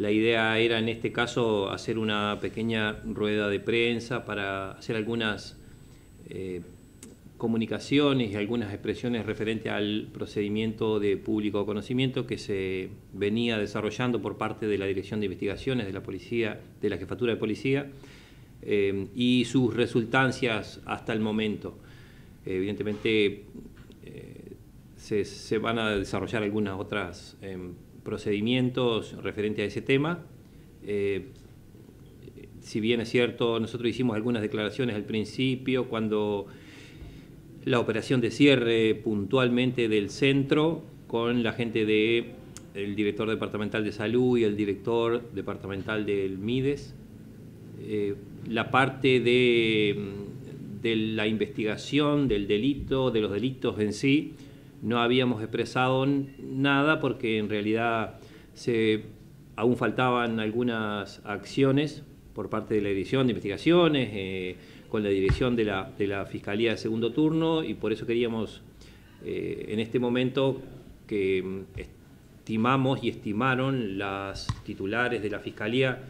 La idea era en este caso hacer una pequeña rueda de prensa para hacer algunas comunicaciones y algunas expresiones referentes al procedimiento de público conocimiento que se venía desarrollando por parte de la Dirección de Investigaciones de la Policía, de la Jefatura de Policía, y sus resultancias hasta el momento. Evidentemente se van a desarrollar algunas otras procedimientos referentes a ese tema. Si bien es cierto, nosotros hicimos algunas declaraciones al principio cuando la operación de cierre puntualmente del centro con la gente del director departamental de salud y el director departamental del MIDES. La parte de la investigación del delito, de los delitos en sí, no habíamos expresado nada porque en realidad aún faltaban algunas acciones por parte de la Dirección de Investigaciones, con la dirección de la Fiscalía de Segundo Turno, y por eso queríamos en este momento que estimamos y estimaron las titulares de la Fiscalía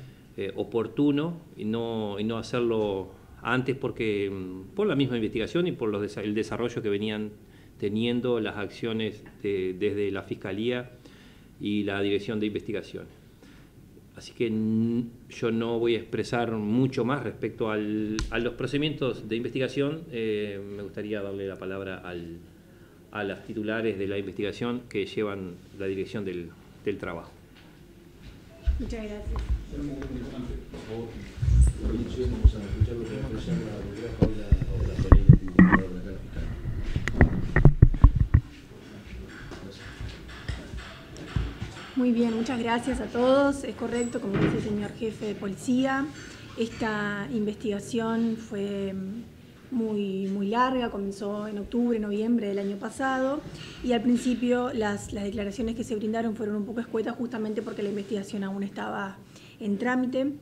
oportuno y no hacerlo antes por la misma investigación y por el desarrollo que venían teniendo las acciones desde la Fiscalía y la Dirección de Investigaciones. Así que yo no voy a expresar mucho más respecto a los procedimientos de investigación. Me gustaría darle la palabra a las titulares de la investigación que llevan la dirección del trabajo. Muchas gracias. Por favor, vamos a escuchar lo que va a expresar la doctora Paula Pereira, titular de la fiscal. Muy bien, muchas gracias a todos. Es correcto, como dice el señor jefe de policía, esta investigación fue muy larga, comenzó en octubre, noviembre del año pasado, y al principio las declaraciones que se brindaron fueron un poco escuetas justamente porque la investigación aún estaba en trámite.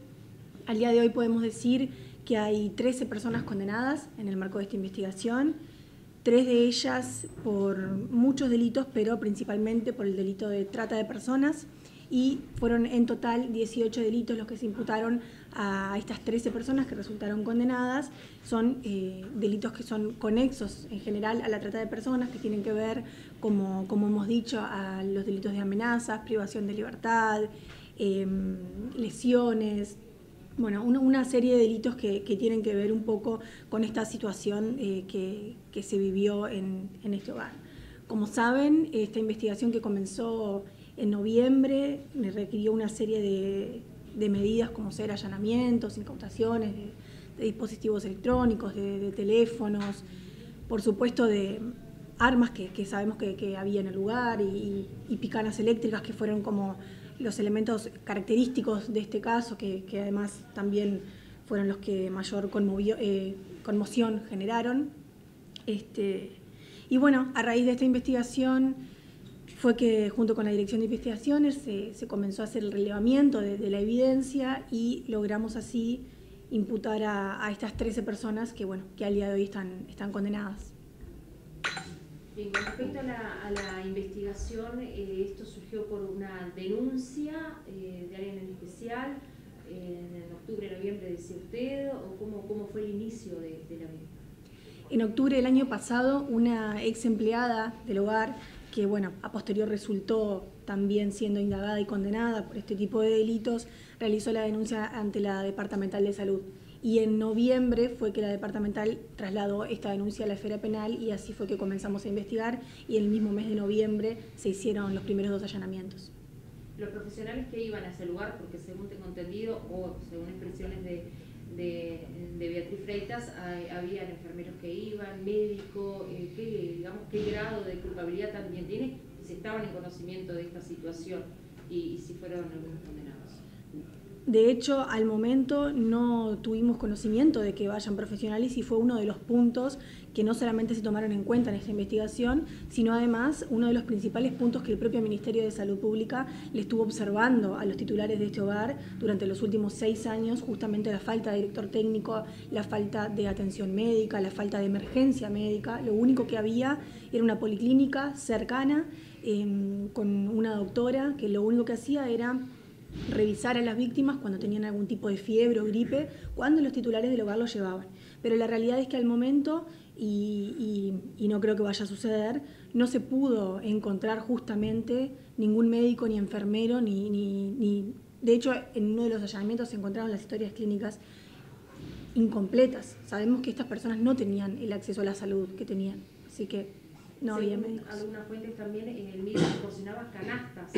Al día de hoy podemos decir que hay 13 personas condenadas en el marco de esta investigación, 3 de ellas por muchos delitos, pero principalmente por el delito de trata de personas, y fueron en total 18 delitos los que se imputaron a estas 13 personas que resultaron condenadas. Son delitos que son conexos en general a la trata de personas, que tienen que ver, como hemos dicho, a los delitos de amenazas, privación de libertad, lesiones. Bueno, una serie de delitos que tienen que ver un poco con esta situación que se vivió en este hogar. Como saben, esta investigación que comenzó en noviembre requirió una serie de medidas como ser allanamientos, incautaciones de dispositivos electrónicos, de teléfonos, por supuesto de armas que sabemos que había en el lugar y picanas eléctricas que fueron como los elementos característicos de este caso, que además también fueron los que mayor conmoción generaron. Y bueno, a raíz de esta investigación fue que junto con la Dirección de Investigaciones se comenzó a hacer el relevamiento de la evidencia y logramos así imputar a estas 13 personas que al día de hoy están condenadas. Bien, con respecto a la investigación, esto surgió por una denuncia de alguien en especial, en octubre, noviembre, decía usted, o cómo fue el inicio de la misma. En octubre del año pasado, una ex empleada del hogar, que a posterior resultó también siendo indagada y condenada por este tipo de delitos, realizó la denuncia ante la Departamental de Salud. Y en noviembre fue que la departamental trasladó esta denuncia a la esfera penal y así fue que comenzamos a investigar, y en el mismo mes de noviembre se hicieron los primeros 2 allanamientos. Los profesionales que iban a ese lugar, porque según tengo entendido, o según expresiones de Beatriz Freitas, habían enfermeros que iban, médicos, ¿qué grado de culpabilidad también tiene? Si estaban en conocimiento de esta situación y si fueron algunos condenados. De hecho, al momento no tuvimos conocimiento de que vayan profesionales y fue uno de los puntos que no solamente se tomaron en cuenta en esta investigación, sino además uno de los principales puntos que el propio Ministerio de Salud Pública le estuvo observando a los titulares de este hogar durante los últimos 6 años, justamente la falta de director técnico, la falta de atención médica, la falta de emergencia médica. Lo único que había era una policlínica cercana con una doctora que lo único que hacía era revisar a las víctimas cuando tenían algún tipo de fiebre o gripe, cuando los titulares del hogar los llevaban. Pero la realidad es que al momento, y no creo que vaya a suceder, no se pudo encontrar justamente ningún médico ni enfermero, ni de hecho en uno de los allanamientos se encontraron las historias clínicas incompletas. Sabemos que estas personas no tenían el acceso a la salud que tenían, así que no había médicos. Algunas fuentes también, el MIDES proporcionaba canastas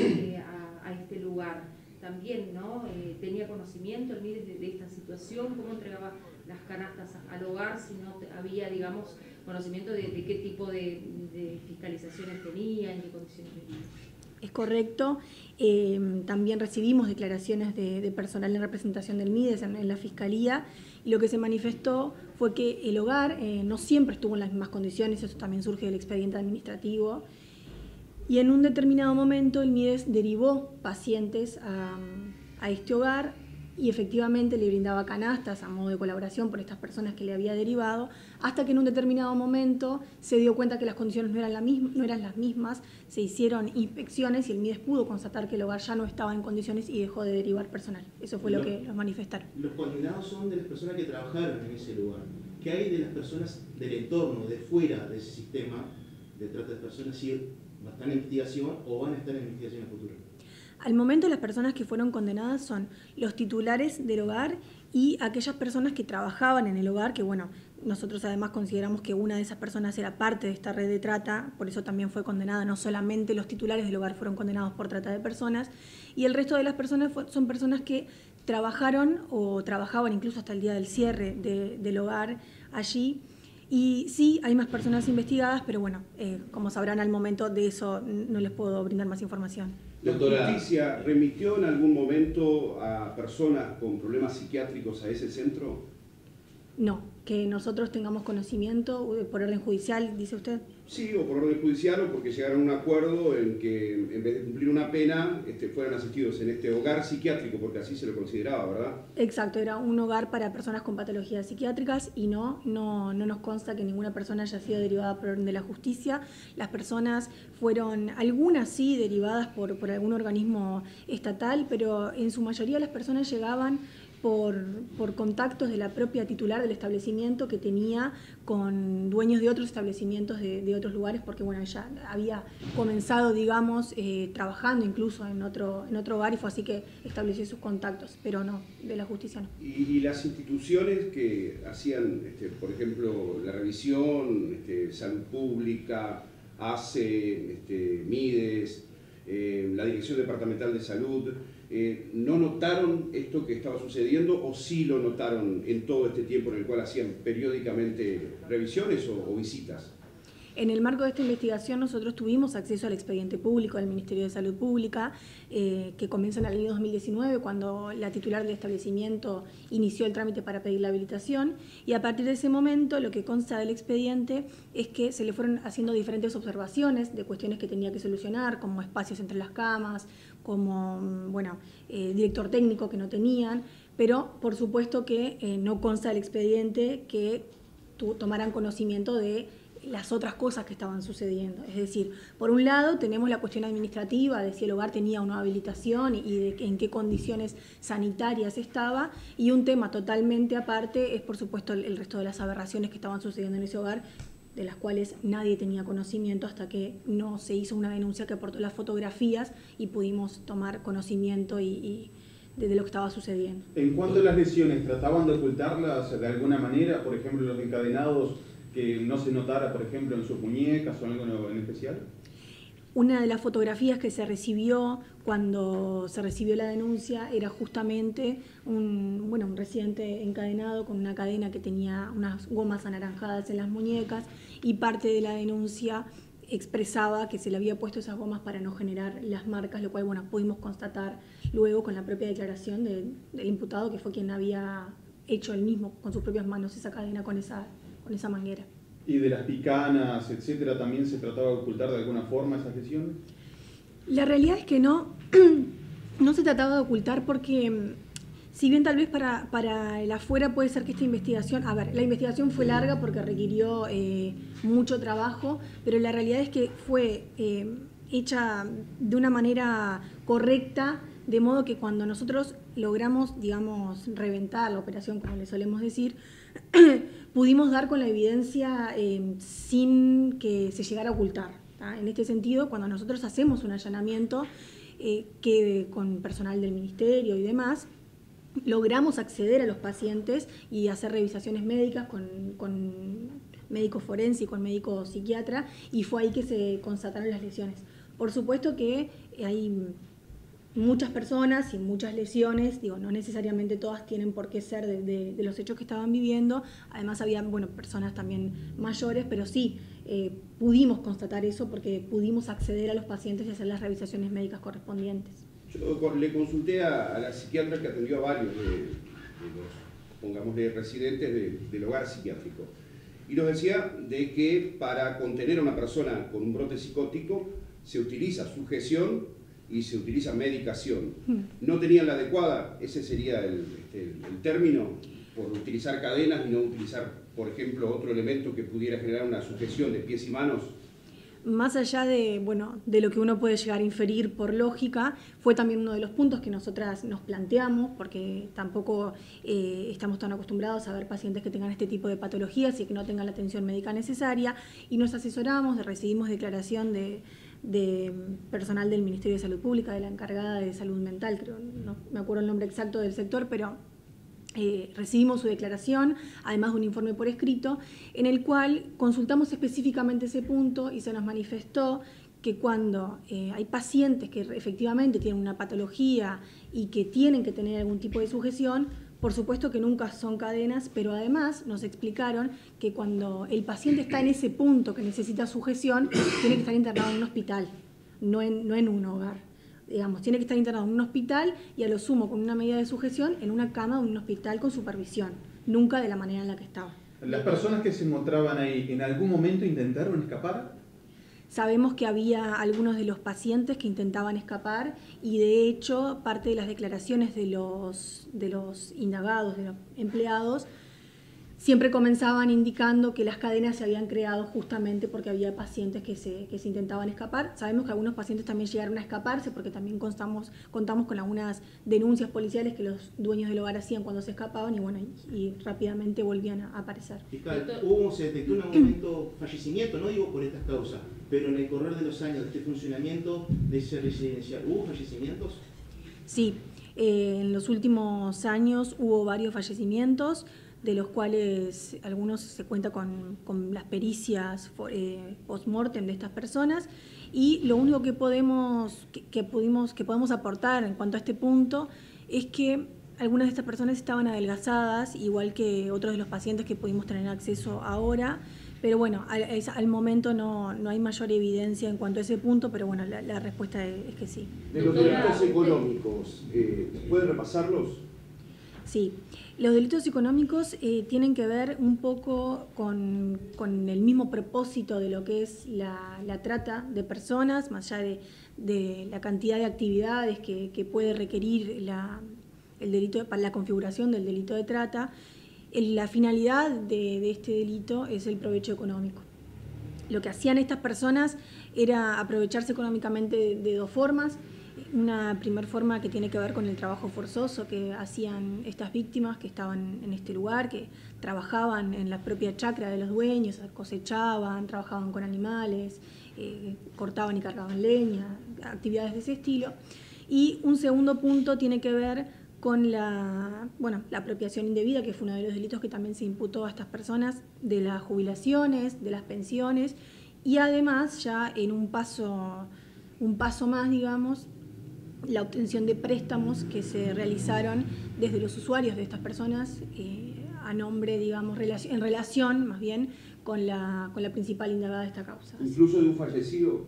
a este lugar. También, ¿no? Tenía conocimiento el MIDES de esta situación, cómo entregaba las canastas al hogar, si no había, digamos, conocimiento de qué tipo de fiscalizaciones tenía, en qué condiciones vivía. Es correcto. También recibimos declaraciones de personal en representación del MIDES en la Fiscalía, y lo que se manifestó fue que el hogar no siempre estuvo en las mismas condiciones, eso también surge del expediente administrativo, y en un determinado momento el MIDES derivó pacientes a este hogar y efectivamente le brindaba canastas a modo de colaboración por estas personas que le había derivado, hasta que en un determinado momento se dio cuenta que las condiciones no eran las mismas, se hicieron inspecciones y el MIDES pudo constatar que el hogar ya no estaba en condiciones y dejó de derivar personal. Eso fue lo que los manifestaron. Los condenados son de las personas que trabajaron en ese lugar. ¿Qué hay de las personas del entorno, de fuera de ese sistema de trata de personas, si están en investigación o van a estar en investigación en el futuro? Al momento las personas que fueron condenadas son los titulares del hogar y aquellas personas que trabajaban en el hogar, que bueno, nosotros además consideramos que una de esas personas era parte de esta red de trata, por eso también fue condenada, no solamente los titulares del hogar fueron condenados por trata de personas, y el resto de las personas son personas que trabajaron o trabajaban incluso hasta el día del cierre del hogar allí. Y sí, hay más personas investigadas, pero bueno, como sabrán al momento de eso no les puedo brindar más información. ¿La justicia remitió en algún momento a personas con problemas psiquiátricos a ese centro? No, que nosotros tengamos conocimiento por orden judicial, dice usted. Sí, o por orden judicial o porque llegaron a un acuerdo en que en vez de cumplir una pena fueran asistidos en este hogar psiquiátrico, porque así se lo consideraba, ¿verdad? Exacto, era un hogar para personas con patologías psiquiátricas y no nos consta que ninguna persona haya sido derivada por orden de la justicia. Las personas fueron, algunas sí, derivadas por algún organismo estatal, pero en su mayoría las personas llegaban por contactos de la propia titular del establecimiento que tenía con dueños de otros establecimientos de otros lugares, porque bueno, ella había comenzado, digamos, trabajando incluso en otro hogar y fue así que estableció sus contactos, pero no, de la justicia no. Y las instituciones que hacían, por ejemplo, la revisión, Salud Pública, ACE, MIDES, la Dirección Departamental de Salud, ¿no notaron esto que estaba sucediendo o sí lo notaron en todo este tiempo en el cual hacían periódicamente revisiones o visitas? En el marco de esta investigación nosotros tuvimos acceso al expediente público del Ministerio de Salud Pública, que comienza en el año 2019, cuando la titular del establecimiento inició el trámite para pedir la habilitación, y a partir de ese momento lo que consta del expediente es que se le fueron haciendo diferentes observaciones de cuestiones que tenía que solucionar, como espacios entre las camas, como director técnico que no tenían, pero por supuesto que no consta del expediente que tomaran conocimiento de las otras cosas que estaban sucediendo. Es decir, por un lado tenemos la cuestión administrativa de si el hogar tenía o no habilitación y de en qué condiciones sanitarias estaba, y un tema totalmente aparte es por supuesto el resto de las aberraciones que estaban sucediendo en ese hogar, de las cuales nadie tenía conocimiento hasta que no se hizo una denuncia que aportó las fotografías y pudimos tomar conocimiento y de lo que estaba sucediendo. En cuanto a las lesiones, ¿trataban de ocultarlas de alguna manera? Por ejemplo, los encadenados, que no se notara, por ejemplo, en sus muñecas o algo en especial. Una de las fotografías que se recibió cuando se recibió la denuncia era justamente un residente encadenado con una cadena que tenía unas gomas anaranjadas en las muñecas, y parte de la denuncia expresaba que se le había puesto esas gomas para no generar las marcas, lo cual pudimos constatar luego con la propia declaración del imputado, que fue quien había hecho él mismo con sus propias manos esa cadena con esa manguera. ¿Y de las picanas, etcétera, también se trataba de ocultar de alguna forma esas lesiones? La realidad es que no se trataba de ocultar porque, si bien tal vez para el afuera puede ser que esta investigación, la investigación fue larga porque requirió mucho trabajo, pero la realidad es que fue hecha de una manera correcta, de modo que cuando nosotros logramos, digamos, reventar la operación, como le solemos decir, pudimos dar con la evidencia sin que se llegara a ocultar. En este sentido, cuando nosotros hacemos un allanamiento que con personal del ministerio y demás, logramos acceder a los pacientes y hacer revisaciones médicas con médico forense y con médico psiquiatra, y fue ahí que se constataron las lesiones. Por supuesto que hay muchas personas y muchas lesiones, digo, no necesariamente todas tienen por qué ser de los hechos que estaban viviendo. Además había, bueno, personas también mayores, pero sí pudimos constatar eso porque pudimos acceder a los pacientes y hacer las revisaciones médicas correspondientes. Yo le consulté a la psiquiatra que atendió a varios de los, pongámosle, residentes del hogar psiquiátrico, y nos decía de que para contener a una persona con un brote psicótico se utiliza sujeción y se utiliza medicación. No tenían la adecuada, ese sería el término, por utilizar cadenas y no utilizar, por ejemplo, otro elemento que pudiera generar una sujeción de pies y manos. Más allá de, bueno, de lo que uno puede llegar a inferir por lógica, fue también uno de los puntos que nosotras nos planteamos, porque tampoco estamos tan acostumbrados a ver pacientes que tengan este tipo de patologías y que no tengan la atención médica necesaria, y nos asesoramos, recibimos declaración de personal del Ministerio de Salud Pública, de la encargada de salud mental, creo, no me acuerdo el nombre exacto del sector, pero recibimos su declaración, además de un informe por escrito, en el cual consultamos específicamente ese punto y se nos manifestó que cuando hay pacientes que efectivamente tienen una patología y que tienen que tener algún tipo de sujeción, por supuesto que nunca son cadenas, pero además nos explicaron que cuando el paciente está en ese punto que necesita sujeción, tiene que estar internado en un hospital, no en un hogar. Digamos, tiene que estar internado en un hospital y a lo sumo con una medida de sujeción en una cama de un hospital con supervisión, nunca de la manera en la que estaba. ¿Las personas que se encontraban ahí en algún momento intentaron escapar? Sabemos que había algunos de los pacientes que intentaban escapar y de hecho parte de las declaraciones de los indagados, de los empleados, siempre comenzaban indicando que las cadenas se habían creado justamente porque había pacientes que se intentaban escapar. Sabemos que algunos pacientes también llegaron a escaparse porque también contamos con algunas denuncias policiales que los dueños del hogar hacían cuando se escapaban y bueno, y rápidamente volvían a aparecer. Fiscal, se detectó en algún momento fallecimiento, no digo por estas causas, pero en el correr de los años de este funcionamiento de ese residencial, ¿hubo fallecimientos? Sí, en los últimos años hubo varios fallecimientos, de los cuales algunos se cuenta con las pericias post-mortem de estas personas, y lo único que podemos aportar en cuanto a este punto es que algunas de estas personas estaban adelgazadas, igual que otros de los pacientes que pudimos tener acceso ahora, pero bueno, al momento no hay mayor evidencia en cuanto a ese punto, pero bueno, la respuesta es que sí. De los delitos económicos, ¿pueden repasarlos? Sí, los delitos económicos tienen que ver un poco con el mismo propósito de lo que es la trata de personas, más allá de la cantidad de actividades que puede requerir el delito para la configuración del delito de trata. La finalidad de este delito es el provecho económico. Lo que hacían estas personas era aprovecharse económicamente de dos formas. Una primera forma que tiene que ver con el trabajo forzoso que hacían estas víctimas que estaban en este lugar, que trabajaban en la propia chacra de los dueños, cosechaban, trabajaban con animales, cortaban y cargaban leña, actividades de ese estilo. Y un segundo punto tiene que ver con la apropiación indebida, que fue uno de los delitos que también se imputó a estas personas, de las jubilaciones, de las pensiones, y además ya en un paso más, digamos, la obtención de préstamos que se realizaron desde los usuarios de estas personas a nombre, digamos, en relación más bien con la principal indagada de esta causa. ¿Incluso de un fallecido?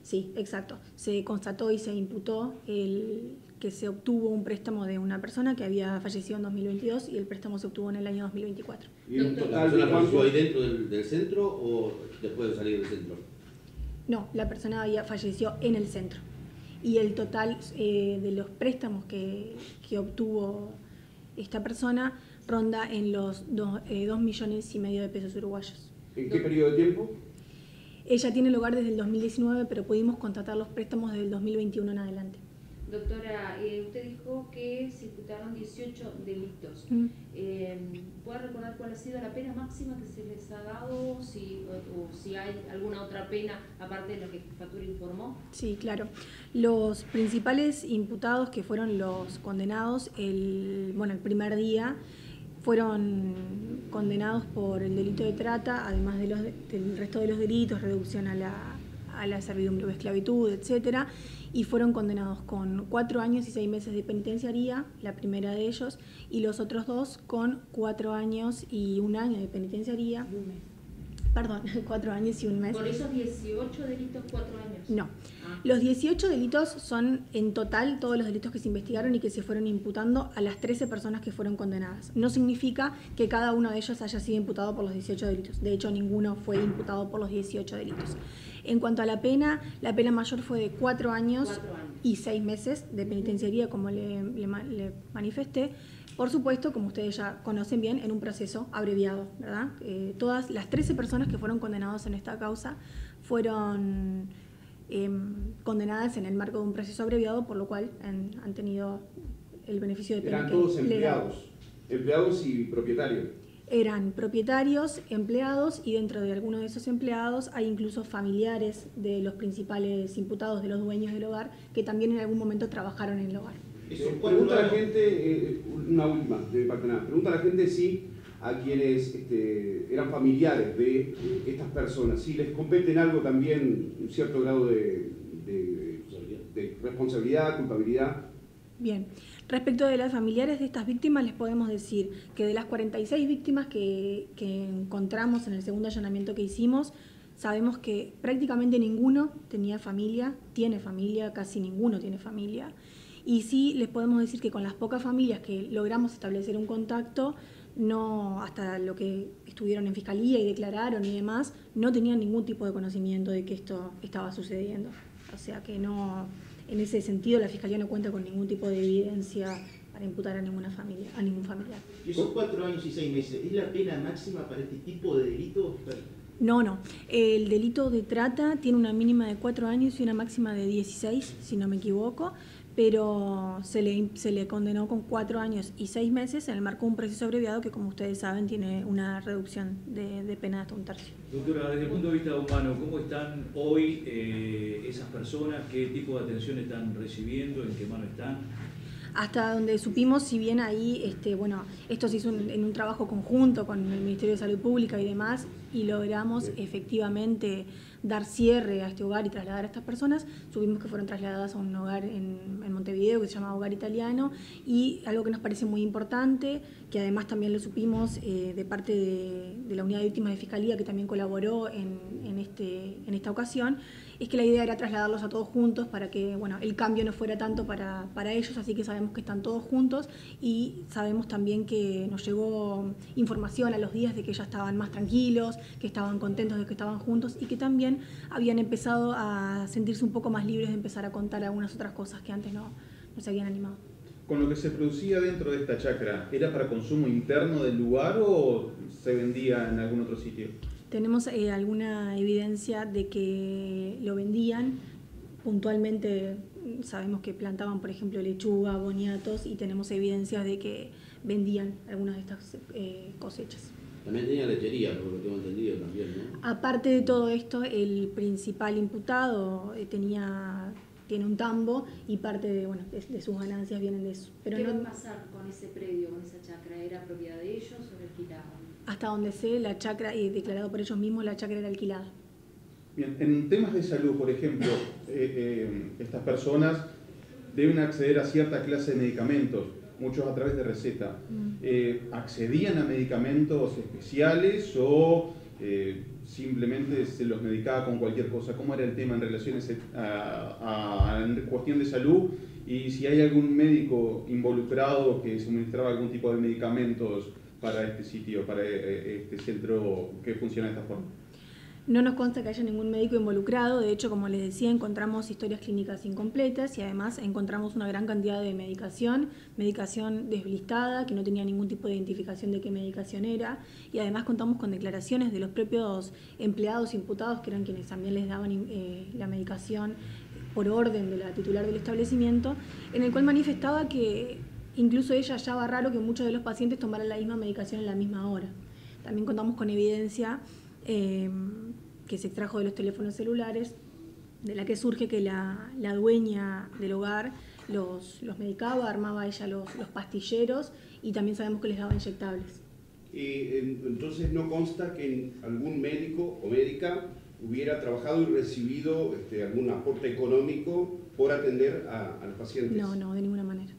Sí, exacto. Se constató y se imputó que se obtuvo un préstamo de una persona que había fallecido en 2022 y el préstamo se obtuvo en el año 2024. ¿Y un ¿La total persona de cuánto? falleció ahí dentro del centro o después de salir del centro? No, la persona falleció en el centro. Y el total de los préstamos que obtuvo esta persona ronda en los 2,5 millones de pesos uruguayos. ¿En qué periodo de tiempo? Ella tiene lugar desde el 2019, pero pudimos contratar los préstamos desde el 2021 en adelante. Doctora, usted dijo que se imputaron 18 delitos. ¿Puede recordar cuál ha sido la pena máxima que se les ha dado o si hay alguna otra pena aparte de lo que Jefatura informó? Sí, claro. Los principales imputados que fueron los condenados el primer día fueron condenados por el delito de trata, además del resto de los delitos, reducción a la servidumbre o esclavitud, etcétera, y fueron condenados con 4 años y 6 meses de penitenciaría, la primera de ellos, y los otros dos con 4 años y 1 año de penitenciaría. 4 años y 1 mes. ¿Por esos 18 delitos 4 años? No. Los 18 delitos son en total todos los delitos que se investigaron y que se fueron imputando a las 13 personas que fueron condenadas. No significa que cada uno de ellos haya sido imputado por los 18 delitos. De hecho, ninguno fue imputado por los 18 delitos. En cuanto a la pena mayor fue de 4 años y 6 meses de penitenciaría, como le manifesté. Por supuesto, como ustedes ya conocen bien, en un proceso abreviado, ¿verdad? Todas las 13 personas que fueron condenadas en esta causa fueron condenadas en el marco de un proceso abreviado, por lo cual han tenido el beneficio de pena. ¿Eran todos empleados y propietarios? Eran propietarios, empleados, y dentro de algunos de esos empleados hay incluso familiares de los principales imputados, de los dueños del hogar, que también en algún momento trabajaron en el hogar. Pregunta a la gente, una última de mi parte, pregunta a la gente si a quienes eran familiares de estas personas, si les competen algo también, un cierto grado de responsabilidad, culpabilidad. Bien, respecto de las familiares de estas víctimas, les podemos decir que de las 46 víctimas que encontramos en el segundo allanamiento que hicimos, sabemos que prácticamente ninguno tenía familia, tiene familia, casi ninguno tiene familia. Y sí les podemos decir que con las pocas familias que logramos establecer un contacto, no, hasta lo que estuvieron en fiscalía y declararon y demás, no tenían ningún tipo de conocimiento de que esto estaba sucediendo. O sea que no, en ese sentido la fiscalía no cuenta con ningún tipo de evidencia para imputar a ninguna familia, a ningún familiar. ¿Y esos 4 años y 6 meses es la pena máxima para este tipo de delitos? No. El delito de trata tiene una mínima de 4 años y una máxima de 16, si no me equivoco, pero se le condenó con 4 años y 6 meses en el marco de un proceso abreviado que, como ustedes saben, tiene una reducción de pena hasta 1/3. Doctora, desde el punto de vista humano, ¿cómo están hoy esas personas? ¿Qué tipo de atención están recibiendo? ¿En qué mano están? Hasta donde supimos, si bien ahí, esto se hizo en un trabajo conjunto con el Ministerio de Salud Pública y demás, y logramos efectivamente dar cierre a este hogar y trasladar a estas personas, supimos que fueron trasladadas a un hogar en Montevideo que se llama Hogar Italiano, y algo que nos parece muy importante, que además también lo supimos de parte de la Unidad de Víctimas de Fiscalía, que también colaboró en esta ocasión, es que la idea era trasladarlos a todos juntos para que el cambio no fuera tanto para ellos, así que sabemos que están todos juntos y sabemos también que nos llegó información a los días de que ya estaban más tranquilos, que estaban contentos de que estaban juntos y que también habían empezado a sentirse un poco más libres de empezar a contar algunas otras cosas que antes no se habían animado. ¿Con lo que se producía dentro de esta chacra, era para consumo interno del lugar o se vendía en algún otro sitio? Tenemos alguna evidencia de que lo vendían. Puntualmente sabemos que plantaban, por ejemplo, lechuga, boniatos, y tenemos evidencias de que vendían algunas de estas cosechas. También tenía lechería, por lo que tengo entendido también, ¿no? Aparte de todo esto, el principal imputado tiene un tambo y parte de sus ganancias vienen de eso. Pero ¿qué va a pasar con ese predio, con esa chacra? ¿Era propiedad de ellos o la alquilaban? Hasta donde sé, la chacra, y declarado por ellos mismos, la chacra era alquilada. Bien, en temas de salud, por ejemplo, estas personas deben acceder a cierta clase de medicamentos, muchos a través de receta. ¿Accedían a medicamentos especiales o simplemente se los medicaba con cualquier cosa? ¿Cómo era el tema en relación a cuestión de salud? Y si hay algún médico involucrado que suministraba algún tipo de medicamentos para este sitio, para este centro que funciona de esta forma. No nos consta que haya ningún médico involucrado. De hecho, como les decía, encontramos historias clínicas incompletas y además encontramos una gran cantidad de medicación desblistada, que no tenía ningún tipo de identificación de qué medicación era, y además contamos con declaraciones de los propios empleados imputados, que eran quienes también les daban la medicación por orden de la titular del establecimiento, en el cual manifestaba que incluso ella hallaba raro que muchos de los pacientes tomaran la misma medicación en la misma hora. También contamos con evidencia que se extrajo de los teléfonos celulares, de la que surge que la dueña del hogar los medicaba, armaba ella los pastilleros y también sabemos que les daba inyectables. Entonces no consta que algún médico o médica hubiera trabajado y recibido algún aporte económico por atender a los pacientes. No, de ninguna manera.